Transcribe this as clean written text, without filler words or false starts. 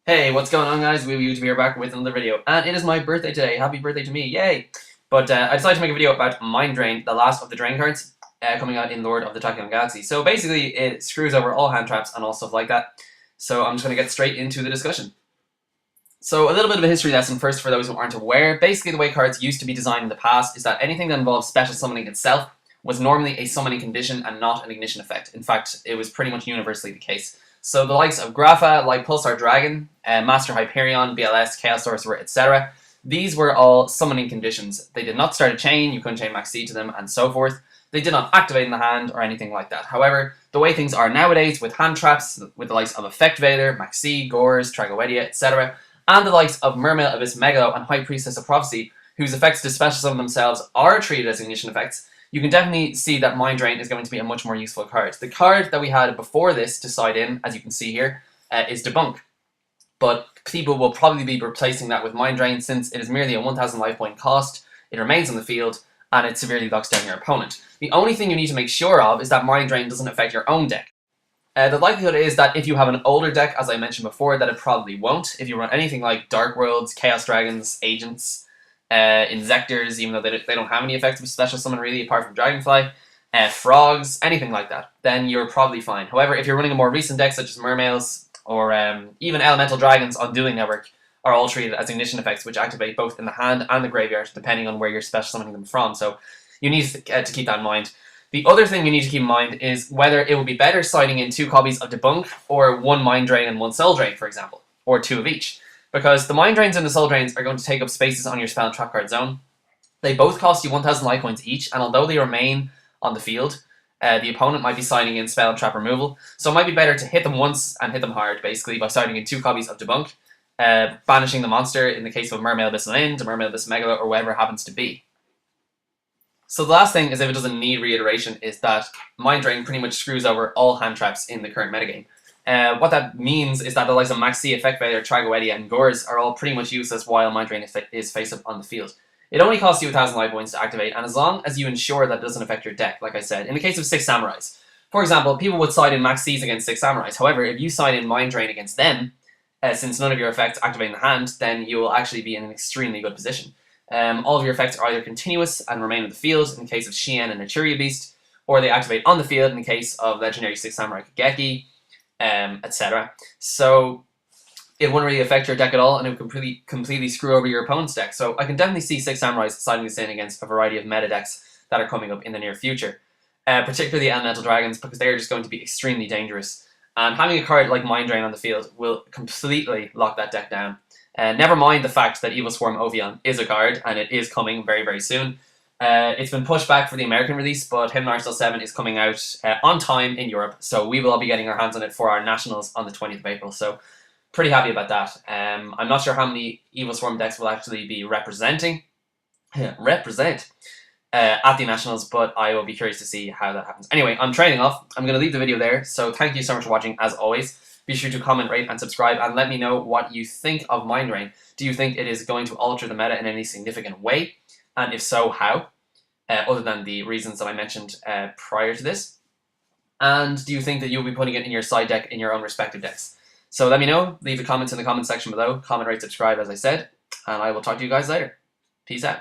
Hey, what's going on, guys? We are back with another video, and it is my birthday today. Happy birthday to me, yay! But I decided to make a video about Mind Drain, the last of the Drain cards, coming out in Lord of the Tachyon Galaxy. So basically, it screws over all hand traps and all stuff like that. So I'm just going to get straight into the discussion. So a little bit of a history lesson first for those who aren't aware. Basically, the way cards used to be designed in the past is that anything that involves special summoning itself was normally a summoning condition and not an ignition effect. In fact, it was pretty much universally the case. So the likes of Grapha, like Pulsar Dragon, Master Hyperion, BLS, Chaos Sorcerer, etc. These were all summoning conditions. They did not start a chain, you couldn't chain Max C to them, and so forth. They did not activate in the hand or anything like that. However, the way things are nowadays with hand traps, with the likes of Effect Vader, Max C, Gores, Tragoedia, etc., and the likes of Mermail, Abyss Megalo, and High Priestess of Prophecy, whose effects to special summon themselves are treated as ignition effects, you can definitely see that Mind Drain is going to be a much more useful card. The card that we had before this to side in, as you can see here, is Debunk. But people will probably be replacing that with Mind Drain since it is merely a 1000 life point cost, it remains on the field, and it severely locks down your opponent. The only thing you need to make sure of is that Mind Drain doesn't affect your own deck. The likelihood is that if you have an older deck, as I mentioned before, that it probably won't. If you run anything like Dark Worlds, Chaos Dragons, Agents, Insectors, even though they don't have any effective special summon really apart from Dragonfly, Frogs, anything like that, then you're probably fine. However, if you're running a more recent deck such as Mermails or even Elemental Dragons on Dueling Network, are all treated as ignition effects which activate both in the hand and the graveyard depending on where you're special summoning them from, so you need to keep that in mind. The other thing you need to keep in mind is whether it would be better siding in 2 copies of Debunk or 1 Mind Drain and 1 Soul Drain, for example, or 2 of each. Because the Mind Drains and the Soul Drains are going to take up spaces on your spell and trap card zone. They both cost you 1000 life points each, and although they remain on the field, the opponent might be siding in spell and trap removal, so it might be better to hit them once and hit them hard, basically, by siding in 2 copies of Debunk, banishing the monster in the case of Mermail Abyss Lind, Mermail Abyss Megalo, or whatever it happens to be. So the last thing, is if it doesn't need reiteration, is that Mind Drain pretty much screws over all hand traps in the current metagame. What that means is that the likes of Max C, Effect Vader, Tragoedia, and Gores are all pretty much useless while Mind Drain is face-up on the field. It only costs you 1000 life points to activate, and as long as you ensure that it doesn't affect your deck, like I said, in the case of 6 Samurais. For example, people would side in Max Cs against 6 Samurais. However, if you side in Mind Drain against them, since none of your effects activate in the hand, then you will actually be in an extremely good position. All of your effects are either continuous and remain in the field in the case of Shien and Naturia Beast, or they activate on the field in the case of Legendary 6 Samurai Kageki, etc. So it won't really affect your deck at all, and it would completely screw over your opponent's deck. So I can definitely see 6 Samurais siding this in against a variety of meta decks that are coming up in the near future. Particularly Elemental Dragons, because they are just going to be extremely dangerous. And having a card like Mind Drain on the field will completely lock that deck down. Never mind the fact that Evil Swarm Ovion is a card, and it is coming very, very soon. It's been pushed back for the American release, but Hidden Arsenal 7 is coming out on time in Europe, so we will all be getting our hands on it for our nationals on the 20th of April, so pretty happy about that. I'm not sure how many Evil Swarm decks will actually be representing at the nationals, but I will be curious to see how that happens. Anyway, I'm training off. I'm going to leave the video there, so thank you so much for watching, as always. Be sure to comment, rate, and subscribe, and let me know what you think of Mind Drain. Do you think it is going to alter the meta in any significant way? And if so, how? Other than the reasons that I mentioned prior to this. And do you think that you'll be putting it in your side deck in your own respective decks? So let me know. Leave the comments in the comment section below. Comment, rate, subscribe, as I said. And I will talk to you guys later. Peace out.